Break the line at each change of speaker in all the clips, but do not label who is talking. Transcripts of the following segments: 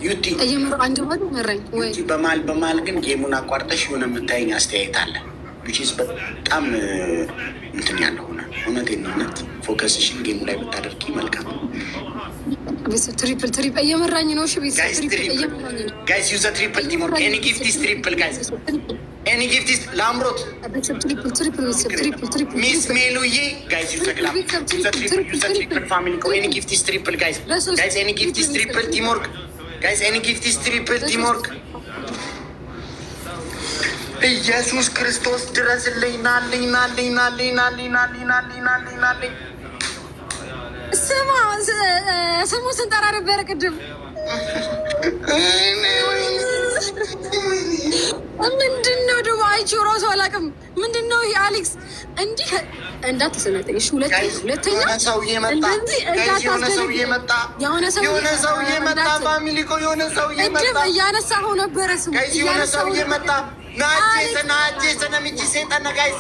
ዩቲ
እየመሩ አንድ ወር መረኝ ወይ
በማል ግን ጌሙን አቋርጠሽ የሆነ የምታየኝ አስተያየት አለ። ዊችዝ በጣም እንትን ያለ ሆነ። እውነቴን ነው። እውነት ፎከስሽን ጌሙ ላይ ብታደርጊ መልካም።
ትሪፕል እየመራኝ ነው። እሺ
ጋይስ ዩዘ ትሪፕል ቲሞር ኤኒ ጊፍት ኢዝ ትሪፕል ጋይስ ኤኒ ጊፍት ኢዝ ላምሮት ሚስ ሜሉዬ ጋይስ ዩዘ ግላም ዩዘ ትሪፕል ፋሚሊ ኮ ኤኒ ጊፍት ኢዝ ትሪፕል ጋይስ ኤኒ ጊፍት ኢዝ ትሪፕል ቲሞር ጋይስ ኤኒ ጊፍት ኢዝ ትሪፕል ቲሞር። ኢየሱስ ክርስቶስ ድረስልኝ ናልኝ።
ስሙ ስንጠራ ነበረ ቅድም። ምንድን ነው ደግሞ አይቼው እራሱ አላውቅም። ምንድን ነው ይሄ አሌክስ? እንዲህ እንዳትሰነጠኝ እሺ። ሁለተኛ
የሆነ ሰውዬ መጣ ፋሚሊ እኮ የሆነ ሰውዬ መጣ።
እያነሳኸው ነበረ ስሙ።
የሆነ ሰውዬ መጣ። ናቼ ሰነምጂ ሴጣን ጋይስ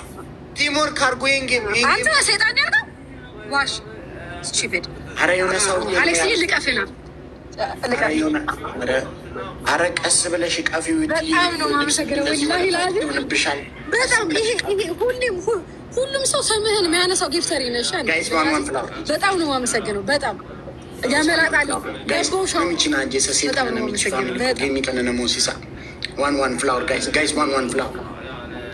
ቲሞር ካርጎይንግ
አንተ ሴጣን ያልከው ዋሽ ስቺፔድ።
ኧረ የሆነ ሰውዬ
አሌክስ ልቀፍና
ኧረ ቀስ ብለሽ ቀፊው።
በጣም ነው የማመሰግነው። ወላሂ ላዚ በጣም ይሄ ሁሉም ሰው ስምህን የሚያነሳው ጊፍተሪ ነሽ። በጣም ነው የማመሰግነው። በጣም ያመላጣለሁ ገቦሻው በጣም ነው የማመሰግነው።
ዋን ፍላወር ጋይስ ዋን ፍላወር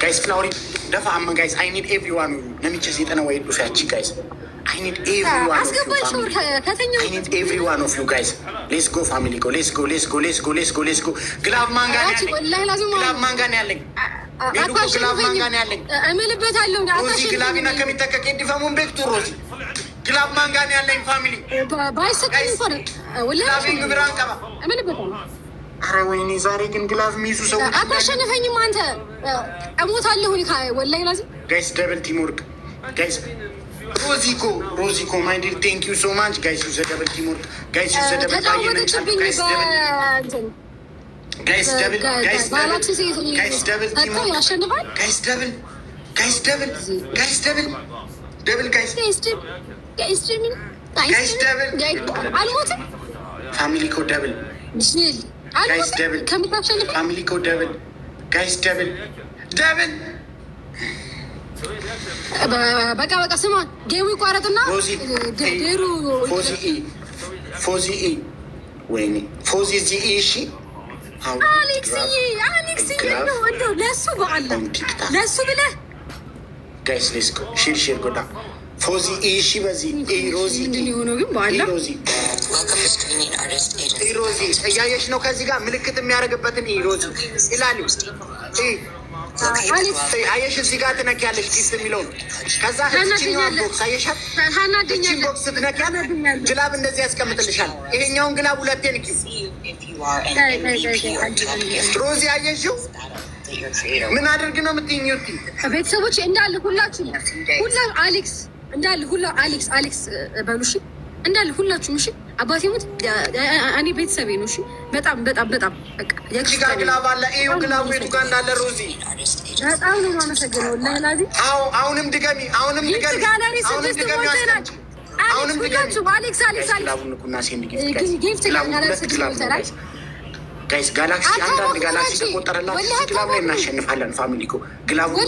ጋይስ ፍላወሪ ደፋ አመ ጋይስ አይ ኒድ ኤቭሪዋን ነሚቼ ሲጠና ወይ ዱሳቺ ጋይስ I need everyone of you guys. Let's go family go. Let's go. ግላብ ማንጋን ያለኝ ግላብ ማንጋን ያለኝ
እምልበታለሁ።
ሮዚ ግላቢና ከሚተከከ እንዲፈሙን ቤክቱ ሮዚ ግላብ ማንጋን ያለኝ ፋሚሊ
ባይሰከኝ እንኳን
ግላብ ግብራን ቀባ
እምልበታለሁ።
ኧረ ወይኔ ዛሬ ግን ግላብ የሚይዙ ሰዎች
አታሸንፈኝም አንተ። እሞታለሁ ወላሂ ላዚ
ጋይስ ደብል ቲም ወርክ ጋይስ ሮዚኮ ማይ ዲር ቴንክ ዩ ሶ ማች ጋይስ ዩዘ ደብል ቲም ወርክ ጋይስ ዩዘ ደብል ፋሚሊ ኮ ደብል ፋሚሊ ኮ ደብል ጋይስ ደብል
በቃ ስማ፣ ጌሙ ይቋረጥና
ፎዚ ወይኔ ፎዚ እሺ
አሌክስዬ ነው እንደው ለሱ በአላ ለሱ ብለህ
ጋይስ ሌስኮ ሼር ጎዳ ፎዚ እሺ በዚህ ሮዚ
ሊሆነው ግን በአላ
ሮዚ እያየሽ ነው። ከዚህ ጋር ምልክት የሚያደርግበትን ሮዚ ይላል አየሽ እዚህ ጋር ትነኪያለሽ ጊፍት የሚለውን ከዛ እቺኛውን ቦክስ አየሻት። እቺን ቦክስ ስትነኪያት ግላብ እንደዚህ ያስቀምጥልሻል። ይሄኛውን ግላብ ሁለቴ ንኪው ሮዚ አየሽው። ምን አድርግ ነው የምትይኝ?
ቤተሰቦች እንዳለ ሁላችሁ አሌክስ እንዳለ አሌክስ በሉሽ እንዳለ ሁላችሁም እሺ። አባቴ ሙት እኔ ቤተሰቤ ነው እሺ። በጣም በቃ
የክሽጋ ግላብ አለ። ይኸው ግላቡ የቱ ጋር እንዳለ ሮዚ
በጣም ነው የማመሰግነው። ለላዚ
አሁንም ድገሚ
ጋላሪ ስድስት ሞተናል። አሌክስ ጊፍት ጋላሪ ስድስት ሞተናል።
ጋይስ ጋላክሲ አንዳንድ ጋላክሲ ተቆጠረላችሁ ግላብ ላይ እናሸንፋለን። ፋሚሊ እኮ ግላቡን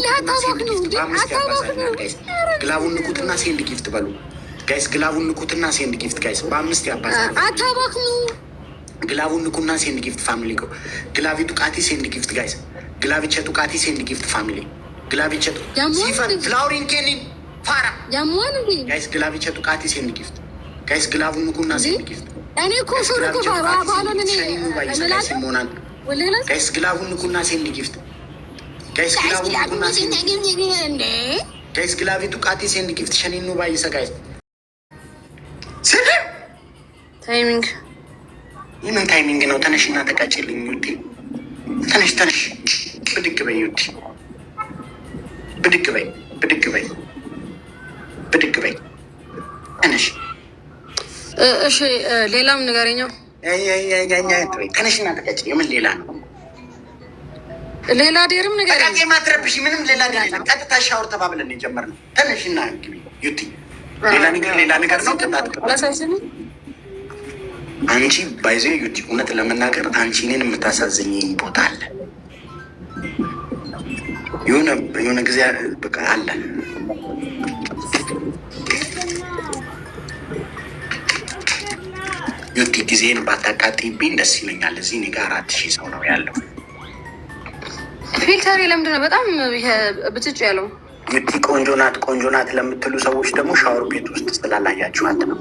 ንኩትና ሴንድ ጊፍት በሉ ጋይስ። ግላቡን ንኩትና ሴንድ ጊፍት ጋይስ። በ5 ያባዛል።
አታባክኑ።
ግላቡን ንኩና ሴንድ ጊፍት ፋሚሊ እኮ ግላቪ ጡቃቲ ሴንድ ጊፍት ጋይስ። ግላቪቸ ጡቃቲ ሴንድ ጊፍት ፋሚሊ ግላቪቸ ሲፈን ፍላውሪንግ ኬኒን ፋራ
ያሟን እንዴ
ጋይስ። ግላቪቸ ጡቃቲ ሴንድ ጊፍት ጋይስ። ግላቡን ንኩና ሴንድ ጊፍት
እኔ እኮ ሹሩኩ ባባሎን እኔ
ሲሞናል ጋይስ። ግላቡን ንኩና ሴንድ ጊፍት ጋይስ። ግላቡን ንኩና ሴንድ ጋይስ። ግላቪ ጡቃቲ ሴንድ ጊፍት ሸኒኑ ባይሰ ጋይስ።
ታይሚንግ
ምን ታይሚንግ ነው? ተነሽና ተቃጭልኝ ዩቲ። ተነሽ ብድግ በይ ዩቲ። ብድግ በይ ተነሽ።
እሺ ሌላም ንገረኛው።
ተነሽና ተቃጭ። የምን ሌላ ነው?
ሌላ ዴርም ንገረኝ።
ተቃጭ ማትረብሽ ምንም ሌላ ዴር የለም። ቀጥታ ሻወር ተባብለን የጀመርነው። ተነሽና ግቢ ዩቲ። ሌላ ነገር ነው። አንቺ ባይዘ ዩቲ እውነት ለመናገር አንቺ እኔን የምታሳዝኝኝ ቦታ አለ። የሆነ ጊዜ በቃ አለ ዩቲ ጊዜን ባታቃጥይብኝ ደስ ይለኛል። እዚህ እኔ ጋር 4000 ሰው ነው ያለው።
ፊልተር ለምንድን ነው በጣም ብጭጭ ያለው?
ዩቲ ቆንጆ ናት ለምትሉ ሰዎች ደግሞ ሻወር ቤት ውስጥ ስላላያችኋት ነው።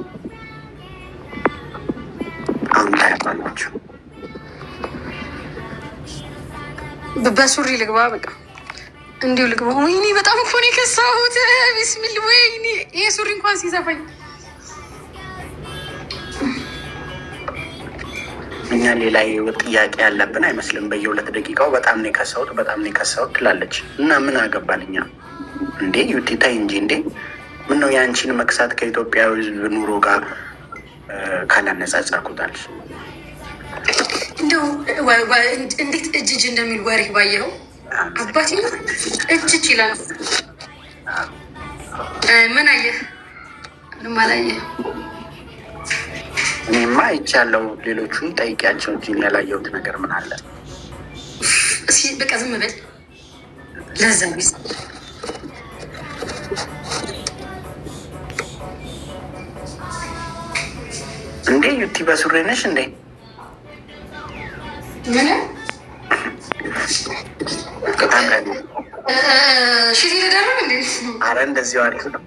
አሁን ታያባላችሁ።
በሱሪ ልግባ፣ በቃ እንዲሁ ልግባ። ወይኔ በጣም እኮ ነው የከሳሁት። ቢስሚል ወይኔ ይሄ ሱሪ እንኳን ሲሰፋኝ።
እኛ ሌላ የህይወት ጥያቄ ያለብን አይመስልም። በየ2 ደቂቃው በጣም ነው የከሳሁት ትላለች እና ምን አገባን እኛ እንዴ? ዩቲ ታይ እንጂ እንዴ! ምን ነው የአንቺን መክሳት ከኢትዮጵያዊ ህዝብ ኑሮ ጋር ካላነጻጸርኩታል።
እንደው እንዴት እጅ እንደሚል ወሬ ባየኸው? አባቴ እጅ ይላል። ምን አየህ? ምንም አላየህ?
እኔማ አይቻለሁ። ሌሎቹን ጠይቂያቸው እንጂ ያላየሁት ነገር ምን አለ?
እስኪ በቃ ዝም በል። ለዛ ቢስ
እንዴ ዩቲ በሱሪ ነሽ እንዴ?
ምን ሽት ይደረግ እንዴ?
አረ እንደዚህ አሪፍ ነው።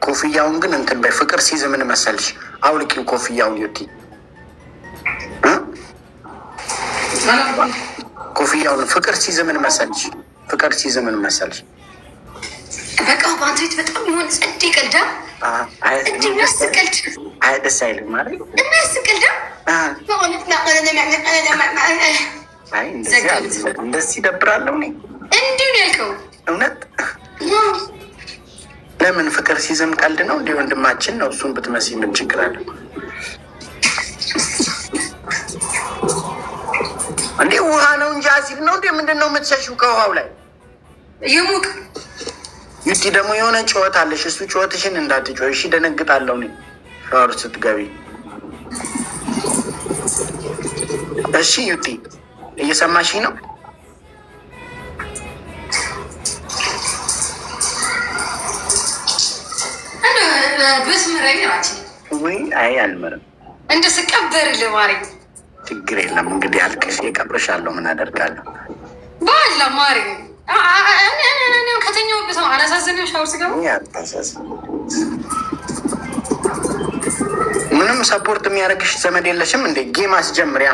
ኮፍያውን ግን እንትን በፍቅር ሲይዝ ምን መሰልሽ? አውልቂው ኮፍያውን ዩቲ፣ ኮፍያውን ፍቅር ሲይዝ ምን መሰልሽ?
በቃ በአንተ ቤት በጣም የሆነ ጸዴ ቀልዳ የሚያስቀልድ
ደስ አይልም ማለት
የሚያስቀልዳ
እንደዚህ ይደብራለሁ።
እንዲሁ ነው ያልከው
እውነት? ለምን ፍቅር ሲዝም ቀልድ ነው እንዲህ ወንድማችን ነው። እሱን ብትመስይ ምን ችግር አለ እንዴ? ውሃ ነው እንጂ አሲድ ነው እንዴ? ምንድን ነው የምትሸሽው ከውሃው ላይ?
የሙቅ
ዩቲ ደግሞ የሆነ ጩኸት አለሽ። እሱ ጩኸትሽን እንዳትጮህ እሺ? ደነግጣለሁ እኔ ሻወር ስትገቢ። እሺ ዩቲ እየሰማሽኝ ነው? ወይ አይ አልምርም።
እንደ ስቀበርልህ ማሪ
ችግር የለም እንግዲህ አልቅሽ እቀብርሻለሁ። ምን አደርጋለሁ?
ባላ ማሪ ከተኛሁበት ነው። አላሳዝንም? ሻወር ስገባ
ምንም ሰፖርት የሚያደርግሽ ዘመድ የለሽም እንዴ? ጌም አስጀምሪያ።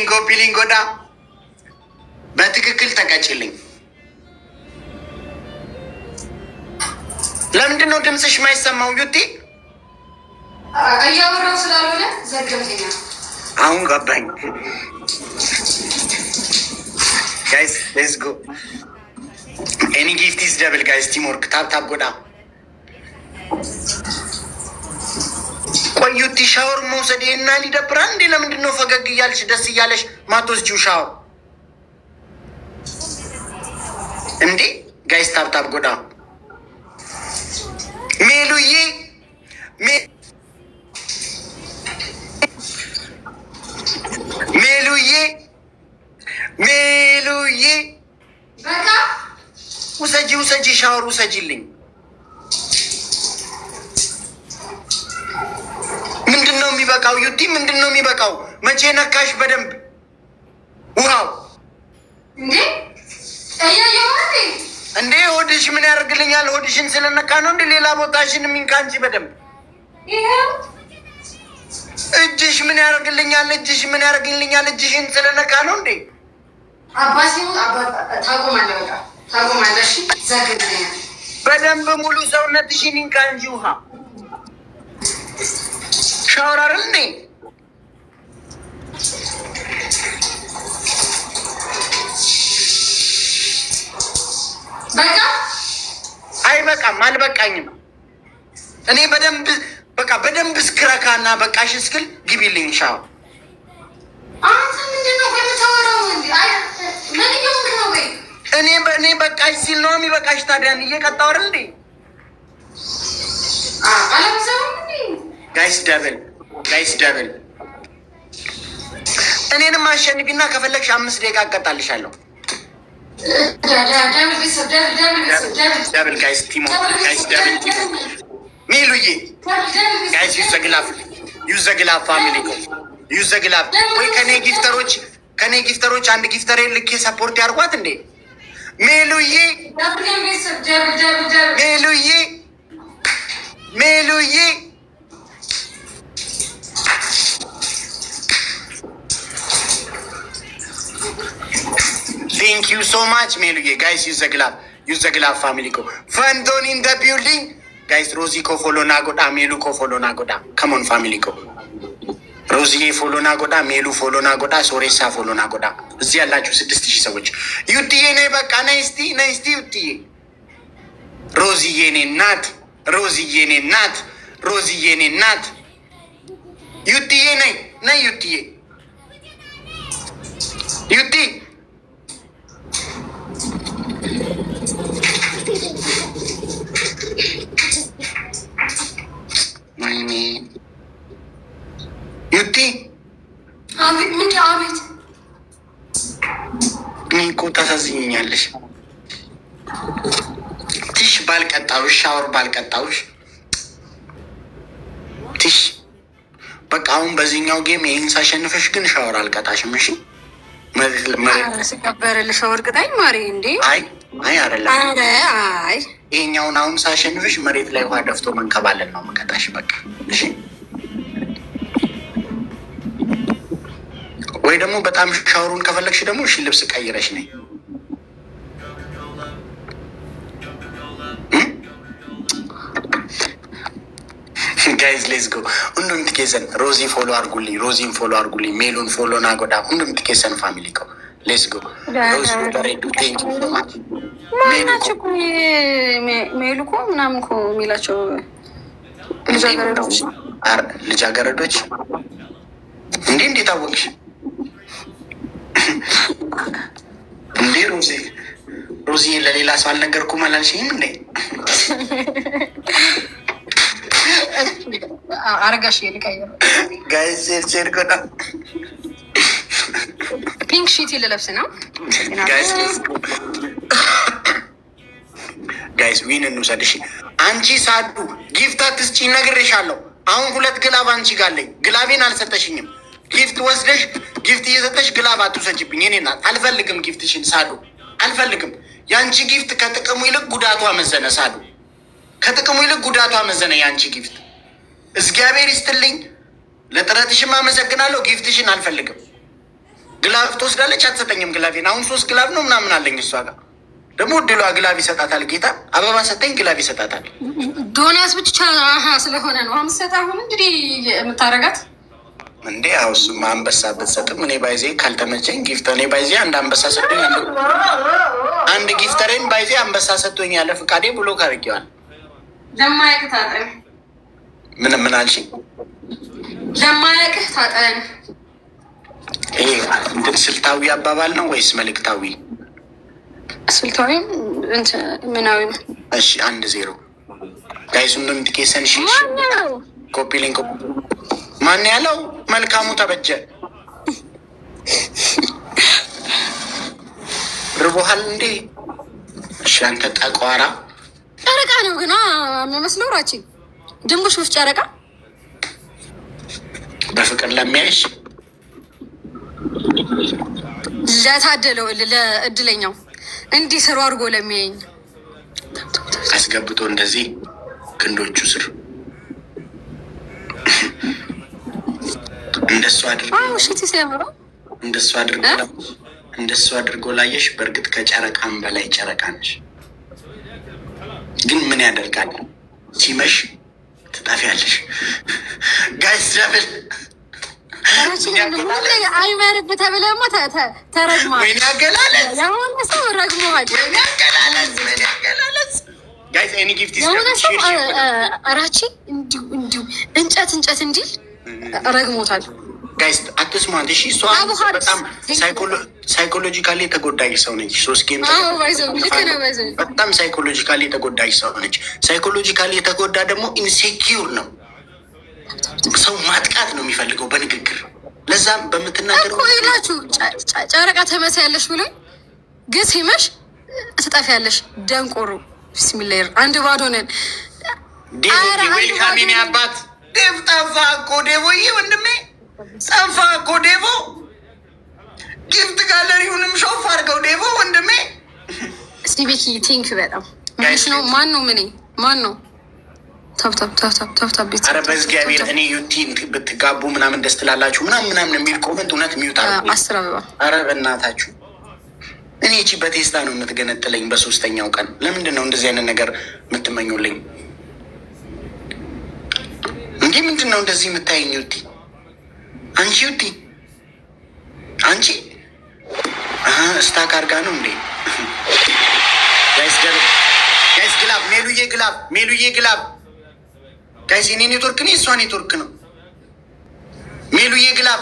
ኮፒሊንግ ጎዳ በትክክል ተቀጭልኝ። ለምንድን ነው ድምፅሽ የማይሰማው ዩቲ?
እያወራሁ ስላልሆነ ዘገምተኛ።
አሁን ገባኝ። ጋይስ ሌትስ ጎ። ኤኒ ጊፍት ኢዝ ደብል ጋይስ። ቲምወርክ ታፕ ጎዳ። ቆይ ዩቲ ሻወር መውሰድ እና ሊደብራል እንዴ? ለምንድን ነው ፈገግ እያልሽ ደስ እያለሽ ማትወስጂው ሻወር እንዴ? ጋይስ ታፕ ጎዳ። ሜሉዬ ውሰጂ ሻወር ውሰጂልኝ። ምንድን ነው የሚበቃው ዩቲ? ምንድን ነው የሚበቃው? መቼ ነካሽ በደንብ ውሃው እንዴ? ሆድሽ ምን ያደርግልኛል? ሆድሽን ስለነካ ነው እንዴ? ሌላ ቦታሽን የሚንካ እንጂ በደንብ እጅሽ ምን ያደርግልኛል? እጅሽን ስለነካ ነው እንዴ? በደንብ ሙሉ ሰውነትሽን ይንካ እንጂ ውሃ ሻወር አይደል እንዴ?
በቃ
አይበቃም፣ አልበቃኝም። እኔ በደንብ እስክረካና በቃሽ እስክል ግቢልኝ ሻወር ነው የሚበቃሽ። ታዲያን እየቀጣው አይደል እንዴ? ጋይስ ደብል እኔንም አሸንፊና ከፈለግሽ 5 ደቂቃ አቀጣልሻለሁ። ደብል ጋይስ ቲሞ ጋይስ ደብል ቲሞ ሚሉዬ ጋይስ ዩዝ ዘ ግላፍ ፋሚሊ ዩዝ ዘ ግላፍ። ወይ ከኔ ጊፍተሮች አንድ ጊፍተሬን ልኬ ሰፖርት ያርጓት እንዴ ሜሉዬ ቴንክ ዩ ሶ ማች ሜሉዬ ጋይስ ዩዝ ዘ ግላፍ ፋሚሊ ኮ ፈንዶን ኢን ደ ቢልዲንግ ጋይስ ሮዚ ኮ ፎሎ ናጎዳ ሜሉ ኮ ፎሎ ናጎዳ ከሞን ፋሚሊ ኮ ሮዚዬ ፎሎ ናጎዳ ሜሉ ፎሎ ናጎዳ ሶሬሳ ፎሎ ናጎዳ። እዚህ ያላችሁ 6000 ሰዎች ዩቲዬ ነይ በቃ ነይ እስቲ ዩቲዬ ሮዚዬ ኔ ናት ዩቲዬ ነይ ዩቲዬ ዩቲ
አቤት
እኔ እኮ ታሳዝኛለሽ። ቲሽ ባልቀጣውሽ ሻወር ባልቀጣውሽ ቲሽ በቃ አሁን በዚህኛው ጌም ይህን ሳሸንፈሽ ግን ሻወር አልቀጣሽም። እሺ
ሲቀበርል ሻወር ቅጣኝ ማሪ እንዴ? አይ
አይደለም። አይ ይሄኛውን አሁን ሳሸንፍሽ መሬት ላይ ውሃ ደፍቶ መንከባለን ነው መቀጣሽ። በቃ እሺ። ወይ ደግሞ በጣም ሻወሩን ከፈለግሽ ደግሞ እሺ ልብስ ቀይረሽ ነይ። ጋይዝ ሌትስ ጎ ሁንዱም ትኬሰን ሮዚ ፎሎ አርጉልኝ ሜሉን ፎሎ ናጎዳ ሁንዱም ትኬሰን ፋሚሊ ኮ ሌትስ ጎ ሮዚ ሬዱ ቴንክ ዩ ሶ ማች
ማናቸው ሜሉ ኮ ምናምን ኮ የሚላቸው
ልጃገረዶች እንዴት አወቅሽ እንዴ? ሮዚ ለሌላ ሰው አልነገርኩም አላልሽኝም እንዴ?
አረጋሽ ልቀይር
ጋይስ ሴር ጎዳ
ፒንክ ሺት ልለብስ ነው
ጋይስ ዊን እንውሰድሽ። አንቺ ሳዱ ጊፍት አትስጪ ነግሬሻለሁ። አሁን 2 ግላብ አንቺ ጋለኝ ግላቤን አልሰጠሽኝም። ጊፍት ወስደሽ ጊፍት እየሰጠሽ ግላብ አትውሰጅብኝ። እኔ ናት አልፈልግም ጊፍትሽን ሳዱ አልፈልግም። የአንቺ ጊፍት ከጥቅሙ ይልቅ ጉዳቱ አመዘነ። ሳዱ ከጥቅሙ ይልቅ ጉዳቱ አመዘነ የአንቺ ጊፍት። እግዚአብሔር ይስጥልኝ፣ ለጥረትሽም አመሰግናለሁ። ጊፍትሽን አልፈልግም። ግላብ ትወስዳለች አትሰጠኝም ግላቤን። አሁን 3 ግላብ ነው ምናምን አለኝ እሷ ጋር ደግሞ ድሏ ግላብ ይሰጣታል። ጌታ አበባ ሰጠኝ ግላብ ይሰጣታል።
ዶናስ ብቻ ስለሆነ ነው አምሰጣ። አሁን እንግዲህ የምታረጋት
እንዴ ያው እሱማ አንበሳ ብትሰጥም እኔ ባይዜ ካልተመቸኝ ጊፍት እኔ ባይዜ አንድ አንበሳ ሰጥቶኝ አንድ ጊፍተሬን ባይዜ አንበሳ ሰጥቶኝ ያለ ፍቃዴ ብሎ ካርጌዋል።
ለማያውቅህ ታጠን
ምን አልሽኝ?
ለማያውቅህ ታጠን።
ይሄ እንትን ስልታዊ አባባል ነው ወይስ መልእክታዊ?
ስልታዊም ምናዊም።
እሺ 1-0 ጋይሱ እንደምትኬሰን ሺ ኮፒ ሊንክ ማን ያለው መልካሙ ተበጀ ርቦሃል እንዴ? እሺ አንተ ጠቋራ
ጨረቃ ነው ግና የሚመስለው ራቺ ድንቡሽ ውስጥ ጨረቃ
በፍቅር ለሚያይሽ
ለታደለው ለእድለኛው እንዲህ ስሩ አድርጎ ለሚያየኝ
አስገብቶ እንደዚህ ክንዶቹ ስር እንደሱ አድርጎ ላየሽ። በእርግጥ ከጨረቃም በላይ ጨረቃ ነሽ። ግን ምን ያደርጋል ሲመሽ ትጠፊያለሽ። ጋይስ ደብል
አይመርብ ተብለማ ተረግማ የሆነ ሰው ረግመዋል። የሆነ ሰው ራቺ እንዲሁ እንጨት እንዲል ረግሞታል።
ጋይስ አትስማት እሺ። እሷ በጣም ሳይኮሎጂካሊ የተጎዳች ሰው ነች። 3 ጌም በጣም ሳይኮሎጂካሊ የተጎዳች ሰው ነች። ሳይኮሎጂካሊ የተጎዳ ደግሞ ኢንሴኪዩር ነው። ሰው ማጥቃት ነው የሚፈልገው በንግግር። ለዛም በምትናገረው
ይላችሁ ጨረቃ ተመሳያለሽ ብሎኝ ግን ሲመሽ ትጠፊያለሽ። ደንቆሮ ቢስሚላህ አንድ ባዶ ነን።
ዌልካሚኒ አባት ዴቭ ጠፋ እኮ ዴቮዬ ወንድሜ ጠፋ እኮ ዴቮ። ጊፍት ጋለሪውንም ሾፍ አድርገው ዴቮ ወንድሜ።
ሲቢኪ ቲንክ በጣም ምንሽ ነው። ማን ነው ምን ማን ነው? ታብታብ ቤት
ኧረ በእግዚአብሔር እኔ ዩቲ ብትጋቡ ምናምን ደስ ትላላችሁ ምናምን የሚል ኮመንት እውነት ሚውጣ
10 አበባ።
ኧረ በእናታችሁ እኔ እቺ በቴስታ ነው የምትገነጥለኝ በ3ኛው ቀን። ለምንድን ነው እንደዚህ አይነት ነገር የምትመኙልኝ? እንዲህ ምንድን ነው እንደዚህ የምታየኝ? ዩቲ አንቺ ዩቲ አንቺ ስታክ አድርጋ ነው እንዴ? ጋይስ ግላብ ሜሉዬ ግላብ ጋይስ የኔ ኔትወርክ ነው የእሷ ኔትወርክ ነው። ሜሉዬ ግላብ